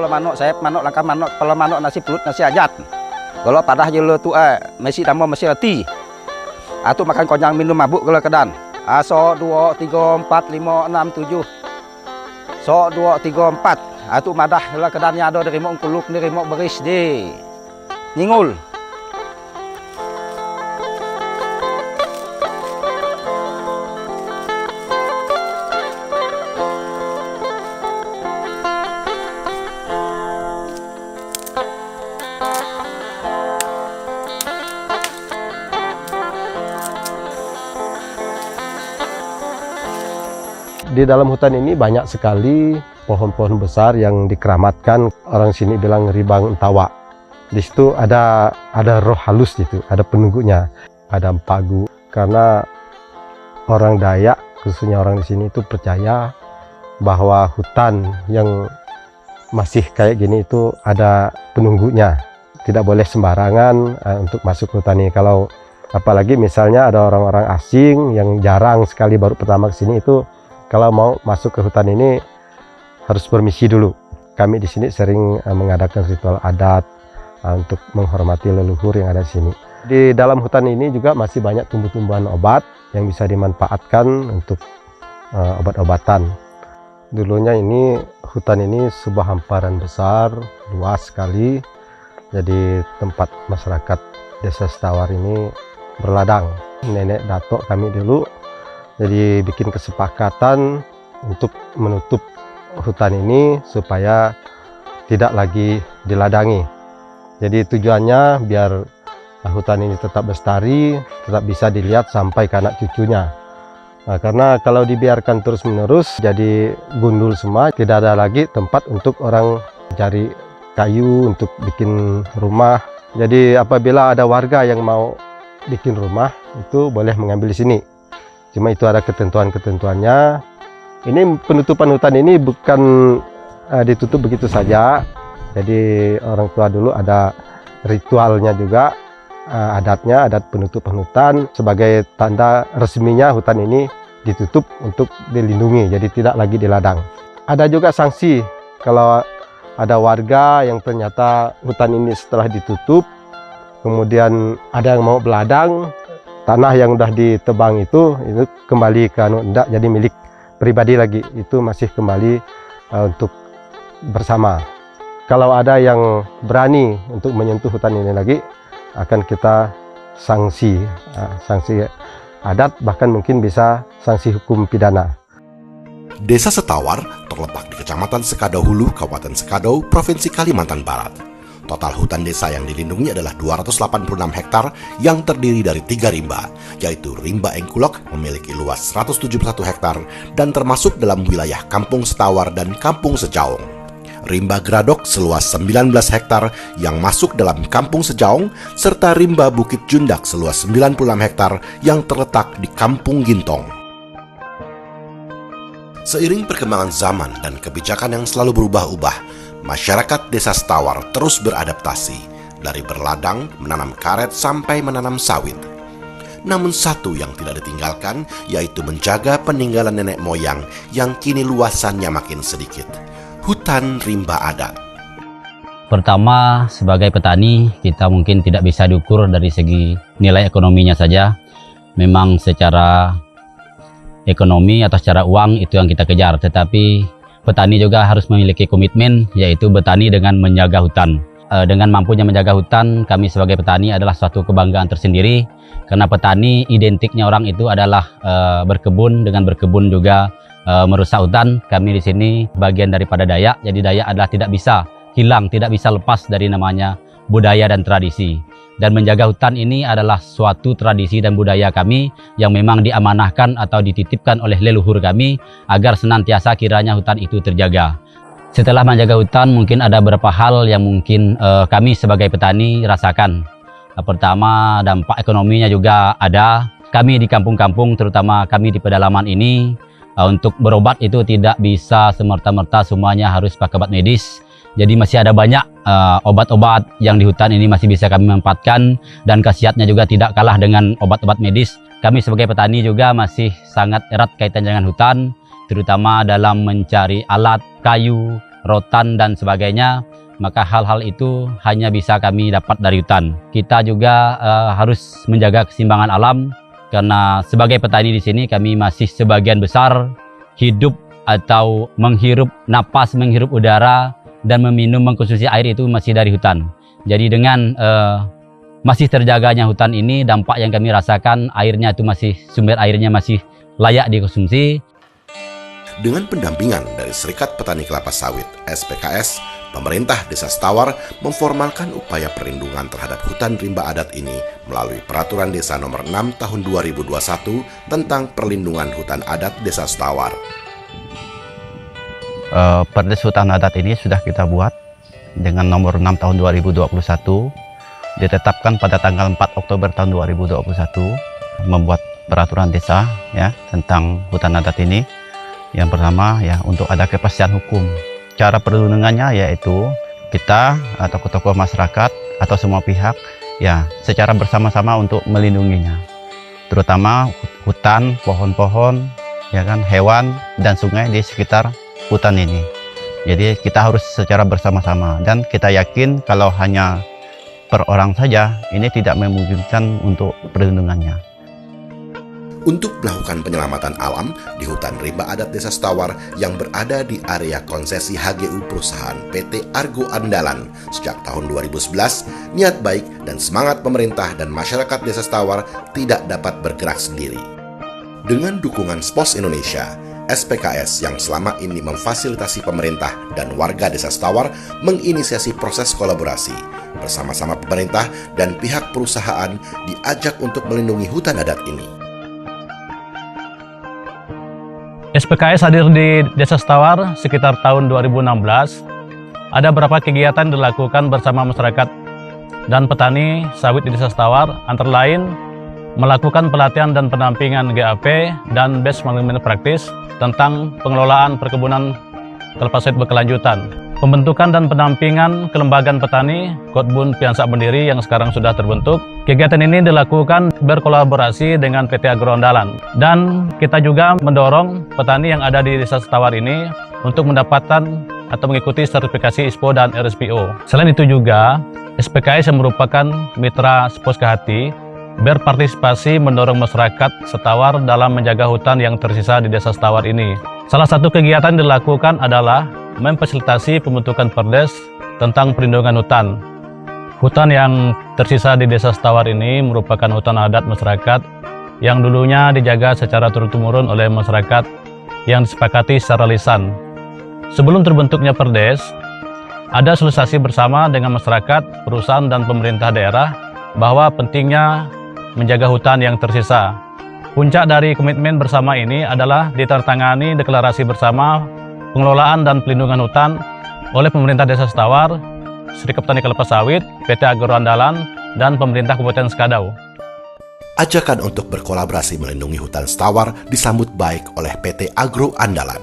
kalau manuk saya manuk langkah manuk kalau manuk nasi pelut nasi ajat. Kalau padah jelo tu mesti tambah mesti reti. Atu makan konyang minum mabuk kalau kedan. So 2 3 4 5 6 7. So 2 3 4. Atu madah kalau kedannya ada dari mok kuluk dari mok beris di. Nyingul. Di dalam hutan ini banyak sekali pohon-pohon besar yang dikeramatkan. Orang sini bilang ribang entawa. Di situ ada roh halus gitu, ada penunggunya, ada pagu. Karena orang Dayak, khususnya orang di sini itu percaya bahwa hutan yang masih kayak gini itu ada penunggunya. Tidak boleh sembarangan untuk masuk ke hutan ini. Kalau apalagi misalnya ada orang-orang asing yang jarang sekali baru pertama ke sini itu, kalau mau masuk ke hutan ini harus permisi dulu. Kami di sini sering mengadakan ritual adat untuk menghormati leluhur yang ada di sini. Di dalam hutan ini juga masih banyak tumbuh-tumbuhan obat yang bisa dimanfaatkan untuk obat-obatan. Dulunya ini hutan ini sebuah hamparan besar, luas sekali. Jadi tempat masyarakat Desa Setawar ini berladang. Nenek datuk kami dulu jadi bikin kesepakatan untuk menutup hutan ini supaya tidak lagi diladangi. Jadi tujuannya biar hutan ini tetap lestari, tetap bisa dilihat sampai ke anak cucunya. Nah, karena kalau dibiarkan terus-menerus jadi gundul semua, tidak ada lagi tempat untuk orang cari kayu untuk bikin rumah. Jadi apabila ada warga yang mau bikin rumah, itu boleh mengambil di sini. Cuma itu ada ketentuan-ketentuannya. Ini penutupan hutan ini bukan ditutup begitu saja. Jadi orang tua dulu ada ritualnya juga, adatnya, adat penutupan hutan. Sebagai tanda resminya hutan ini ditutup untuk dilindungi, jadi tidak lagi diladang. Ada juga sanksi kalau ada warga yang ternyata hutan ini setelah ditutup, kemudian ada yang mau beladang, tanah yang udah ditebang itu kembali ke ndak jadi milik pribadi lagi, itu masih kembali untuk bersama. Kalau ada yang berani untuk menyentuh hutan ini lagi, akan kita sanksi adat, bahkan mungkin bisa sanksi hukum pidana. Desa Setawar terletak di Kecamatan Sekadau Hulu, Kabupaten Sekadau, Provinsi Kalimantan Barat. Total hutan desa yang dilindungi adalah 286 hektar yang terdiri dari 3 rimba, yaitu Rimba Engkulok memiliki luas 171 hektar dan termasuk dalam wilayah Kampung Setawar dan Kampung Sejaong. Rimba Gradok seluas 19 hektar yang masuk dalam Kampung Sejaong, serta Rimba Bukit Jundak seluas 96 hektar yang terletak di Kampung Gintong. Seiring perkembangan zaman dan kebijakan yang selalu berubah-ubah, masyarakat Desa Setawar terus beradaptasi, dari berladang, menanam karet, sampai menanam sawit. Namun satu yang tidak ditinggalkan, yaitu menjaga peninggalan nenek moyang yang kini luasannya makin sedikit, hutan rimba adat. Pertama, sebagai petani, kita mungkin tidak bisa diukur dari segi nilai ekonominya saja. Memang secara ekonomi atau secara uang itu yang kita kejar, tetapi petani juga harus memiliki komitmen, yaitu bertani dengan menjaga hutan. Dengan mampunya menjaga hutan, kami sebagai petani adalah suatu kebanggaan tersendiri, karena petani identiknya orang itu adalah berkebun, dengan berkebun juga merusak hutan. Kami di sini bagian daripada Dayak, jadi Dayak adalah tidak bisa hilang, tidak bisa lepas dari namanya budaya dan tradisi. Dan menjaga hutan ini adalah suatu tradisi dan budaya kami yang memang diamanahkan atau dititipkan oleh leluhur kami agar senantiasa kiranya hutan itu terjaga. Setelah menjaga hutan, mungkin ada beberapa hal yang mungkin kami sebagai petani rasakan. Pertama, dampak ekonominya juga ada. Kami di kampung-kampung, terutama kami di pedalaman ini, untuk berobat itu tidak bisa semerta-merta semuanya harus pakai obat medis. Jadi masih ada banyak obat-obat yang di hutan ini masih bisa kami manfaatkan, dan khasiatnya juga tidak kalah dengan obat-obat medis. Kami sebagai petani juga masih sangat erat kaitan dengan hutan, terutama dalam mencari alat, kayu, rotan dan sebagainya, maka hal-hal itu hanya bisa kami dapat dari hutan. Kita juga harus menjaga keseimbangan alam, karena sebagai petani di sini kami masih sebagian besar hidup atau menghirup napas, menghirup udara, dan meminum, mengkonsumsi air itu masih dari hutan. Jadi dengan masih terjaganya hutan ini, dampak yang kami rasakan, airnya itu masih, sumber airnya masih layak dikonsumsi. Dengan pendampingan dari Serikat Petani Kelapa Sawit (SPKS), pemerintah Desa Setawar memformalkan upaya perlindungan terhadap hutan rimba adat ini melalui Peraturan Desa Nomor 6 Tahun 2021 tentang perlindungan hutan adat Desa Setawar. Perdes hutan adat ini sudah kita buat dengan nomor 6 tahun 2021, ditetapkan pada tanggal 4 Oktober tahun 2021, membuat peraturan desa ya tentang hutan adat ini. Yang pertama ya, untuk ada kepastian hukum. Cara perlindungannya yaitu kita atau tokoh masyarakat atau semua pihak ya secara bersama-sama untuk melindunginya. Terutama hutan, pohon-pohon, ya kan, hewan dan sungai di sekitar hutan ini. Jadi kita harus secara bersama-sama, dan kita yakin kalau hanya per orang saja ini tidak memungkinkan untuk perlindungannya. Untuk melakukan penyelamatan alam di hutan rimba adat Desa Setawar yang berada di area konsesi HGU perusahaan PT Argo Andalan sejak tahun 2011, niat baik dan semangat pemerintah dan masyarakat Desa Setawar tidak dapat bergerak sendiri. Dengan dukungan SPOS Indonesia, SPKS yang selama ini memfasilitasi pemerintah dan warga Desa Setawar menginisiasi proses kolaborasi. Bersama-sama pemerintah dan pihak perusahaan diajak untuk melindungi hutan adat ini. SPKS hadir di Desa Setawar sekitar tahun 2016. Ada beberapa kegiatan dilakukan bersama masyarakat dan petani sawit di Desa Setawar, antara lain melakukan pelatihan dan pendampingan GAP dan Best Management Practice tentang pengelolaan perkebunan kelapa sawit berkelanjutan. Pembentukan dan pendampingan kelembagaan petani Kotbun Piansa Bendiri yang sekarang sudah terbentuk. Kegiatan ini dilakukan berkolaborasi dengan PT Agro Andalan, dan kita juga mendorong petani yang ada di Desa Setawar ini untuk mendapatkan atau mengikuti sertifikasi ISPO dan RSPO. Selain itu juga SPKS yang merupakan mitra SPOS Kehati berpartisipasi mendorong masyarakat Setawar dalam menjaga hutan yang tersisa di Desa Setawar ini. Salah satu kegiatan dilakukan adalah memfasilitasi pembentukan perdes tentang perlindungan hutan. Hutan yang tersisa di Desa Setawar ini merupakan hutan adat masyarakat yang dulunya dijaga secara turun-temurun oleh masyarakat yang disepakati secara lisan. Sebelum terbentuknya perdes, ada sosialisasi bersama dengan masyarakat, perusahaan, dan pemerintah daerah bahwa pentingnya menjaga hutan yang tersisa. Puncak dari komitmen bersama ini adalah ditandatangani deklarasi bersama pengelolaan dan pelindungan hutan oleh pemerintah Desa Setawar, Serikat Petani Kelapa Sawit, PT Agro Andalan, dan pemerintah Kabupaten Sekadau. Ajakan untuk berkolaborasi melindungi hutan Setawar disambut baik oleh PT Agro Andalan.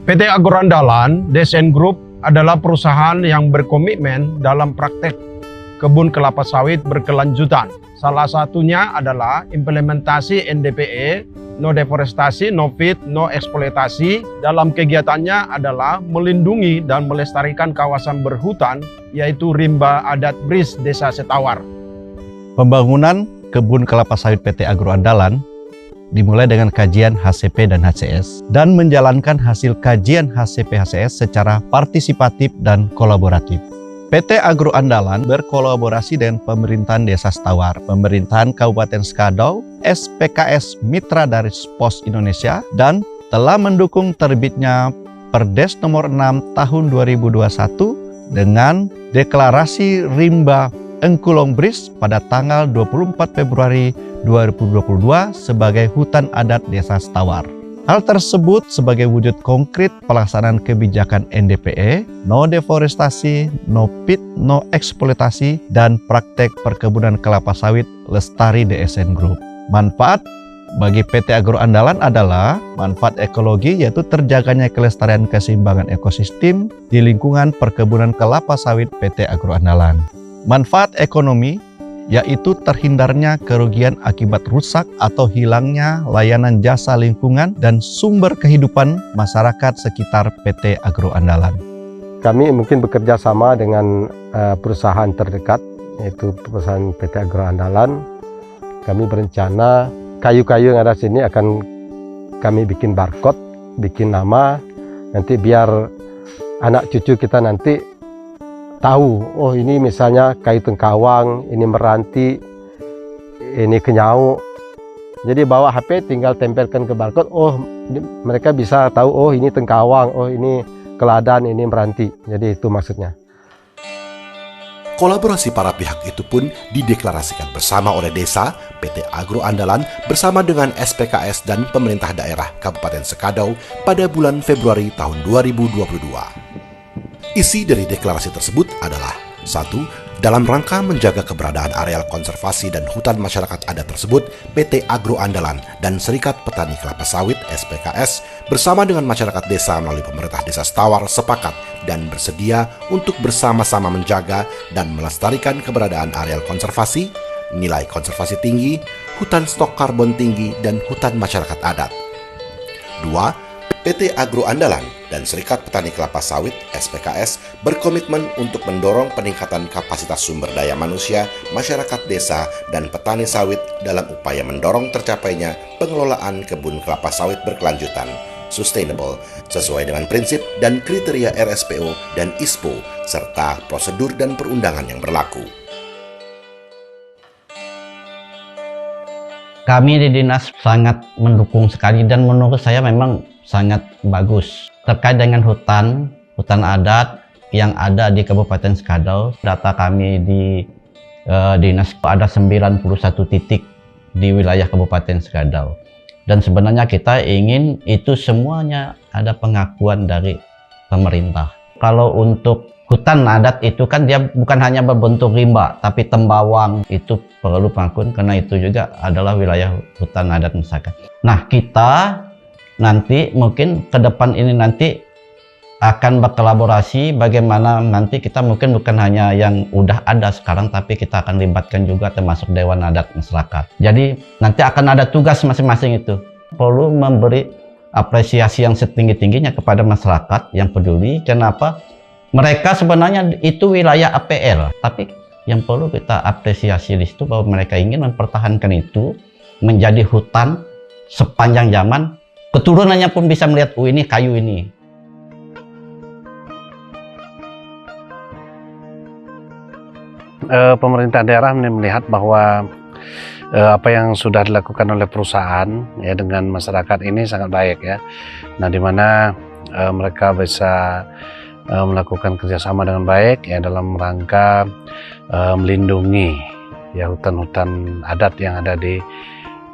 PT Agro Andalan, DSN Group, adalah perusahaan yang berkomitmen dalam praktek kebun kelapa sawit berkelanjutan. Salah satunya adalah implementasi NDPE, no deforestasi, no feed, no eksploitasi. Dalam kegiatannya adalah melindungi dan melestarikan kawasan berhutan, yaitu rimba adat BRIS Desa Setawar. Pembangunan kebun kelapa sawit PT Agro Andalan dimulai dengan kajian HCP dan HCS, dan menjalankan hasil kajian HCP-HCS secara partisipatif dan kolaboratif. PT Agro Andalan berkolaborasi dengan pemerintahan Desa Setawar, pemerintahan Kabupaten Sekadau, SPKS Mitra dari SPOS Indonesia, dan telah mendukung terbitnya Perdes nomor 6 tahun 2021 dengan deklarasi rimba Engkulong BRIS pada tanggal 24 Februari 2022 sebagai hutan adat Desa Setawar. Hal tersebut sebagai wujud konkret pelaksanaan kebijakan NDPE, no deforestasi, no feed, no eksploitasi, dan praktek perkebunan kelapa sawit lestari DSN Group. Manfaat bagi PT Agro Andalan adalah manfaat ekologi, yaitu terjaganya kelestarian keseimbangan ekosistem di lingkungan perkebunan kelapa sawit PT Agro Andalan. Manfaat ekonomi, yaitu terhindarnya kerugian akibat rusak atau hilangnya layanan jasa lingkungan dan sumber kehidupan masyarakat sekitar PT Agro Andalan. Kami mungkin bekerja sama dengan perusahaan terdekat, yaitu perusahaan PT Agro Andalan. Kami berencana kayu-kayu yang ada sini akan kami bikin barcode, bikin nama, nanti biar anak cucu kita nanti tahu, oh ini misalnya kayu tengkawang, ini meranti, ini kenyau. Jadi bawa HP tinggal tempelkan ke barcode, oh mereka bisa tahu, oh ini tengkawang, oh ini keladan, ini meranti. Jadi itu maksudnya. Kolaborasi para pihak itu pun dideklarasikan bersama oleh desa, PT Agro Andalan bersama dengan SPKS dan pemerintah daerah Kabupaten Sekadau pada bulan Februari tahun 2022. Isi dari deklarasi tersebut adalah 1. Dalam rangka menjaga keberadaan areal konservasi dan hutan masyarakat adat tersebut, PT Agro Andalan dan Serikat Petani Kelapa Sawit SPKS bersama dengan masyarakat desa melalui pemerintah desa Setawar sepakat dan bersedia untuk bersama-sama menjaga dan melestarikan keberadaan areal konservasi, nilai konservasi tinggi, hutan stok karbon tinggi, dan hutan masyarakat adat. 2. PT Agro Andalan dan Serikat Petani Kelapa Sawit SPKS berkomitmen untuk mendorong peningkatan kapasitas sumber daya manusia, masyarakat desa, dan petani sawit dalam upaya mendorong tercapainya pengelolaan kebun kelapa sawit berkelanjutan, sustainable, sesuai dengan prinsip dan kriteria RSPO dan ISPO, serta prosedur dan perundangan yang berlaku. Kami di dinas sangat mendukung sekali dan menurut saya memang sangat bagus. Terkait dengan hutan adat yang ada di Kabupaten Sekadau, data kami di dinas ada 91 titik di wilayah Kabupaten Sekadau. Dan sebenarnya kita ingin itu semuanya ada pengakuan dari pemerintah. Kalau untuk hutan adat itu kan dia bukan hanya berbentuk rimba, tapi tembawang itu perlu pengakuan karena itu juga adalah wilayah hutan adat masyarakat. Nah, kita nanti mungkin ke depan ini nanti akan berkolaborasi bagaimana nanti kita mungkin bukan hanya yang udah ada sekarang, tapi kita akan libatkan juga termasuk Dewan Adat Masyarakat. Jadi nanti akan ada tugas masing-masing itu. Perlu memberi apresiasi yang setinggi-tingginya kepada masyarakat yang peduli. Kenapa? Mereka sebenarnya itu wilayah APL, tapi yang perlu kita apresiasi di situ bahwa mereka ingin mempertahankan itu menjadi hutan sepanjang zaman. Keturunannya pun bisa melihat, oh ini kayu ini. Pemerintah daerah melihat bahwa apa yang sudah dilakukan oleh perusahaan ya dengan masyarakat ini sangat baik ya. Nah, di mana mereka bisa melakukan kerjasama dengan baik ya dalam rangka melindungi ya hutan-hutan adat yang ada di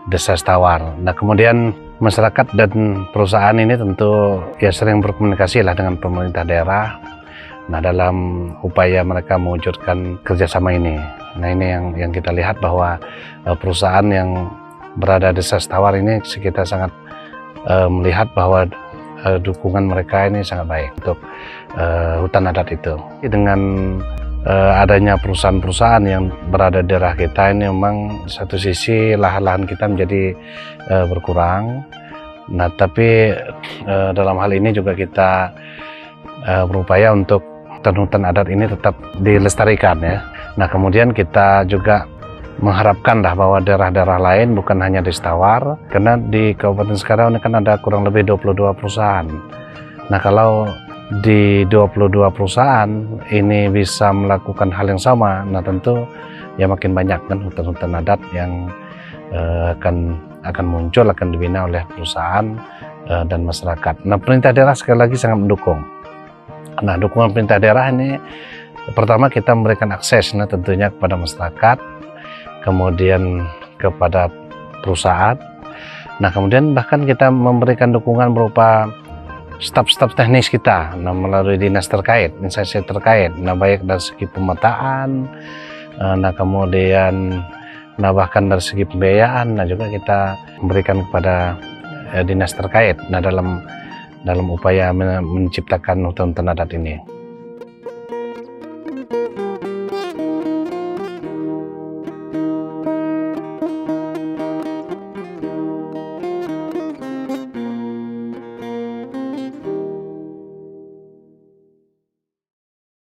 Desa Setawar. Nah, kemudian masyarakat dan perusahaan ini tentu ya sering berkomunikasi lah dengan pemerintah daerah. Nah, dalam upaya mereka mewujudkan kerjasama ini. Nah, ini yang kita lihat bahwa perusahaan yang berada di Desa Setawar ini kita sangat melihat bahwa dukungan mereka ini sangat baik untuk hutan adat itu. Dengan adanya perusahaan-perusahaan yang berada di daerah kita ini memang satu sisi lahan-lahan kita menjadi berkurang. Nah, tapi dalam hal ini juga kita berupaya untuk hutan-hutan adat ini tetap dilestarikan ya. Nah, kemudian kita juga mengharapkan bahwa daerah-daerah lain bukan hanya di Setawar, karena di Kabupaten Sekadau ini kan ada kurang lebih 22 perusahaan. Nah, kalau di 22 perusahaan ini bisa melakukan hal yang sama, nah tentu ya makin banyak kan hutan-hutan adat yang akan muncul, akan dibina oleh perusahaan dan masyarakat. Nah, pemerintah daerah sekali lagi sangat mendukung. Nah, dukungan pemerintah daerah ini pertama kita memberikan akses nah tentunya kepada masyarakat, kemudian kepada perusahaan. Nah, kemudian bahkan kita memberikan dukungan berupa staf-staf teknis kita, nah melalui dinas terkait, instansi terkait, nah baik dari segi pemetaan, nah kemudian bahkan dari segi pembiayaan, nah juga kita memberikan kepada dinas terkait, nah dalam upaya menciptakan hutan-hutan adat ini.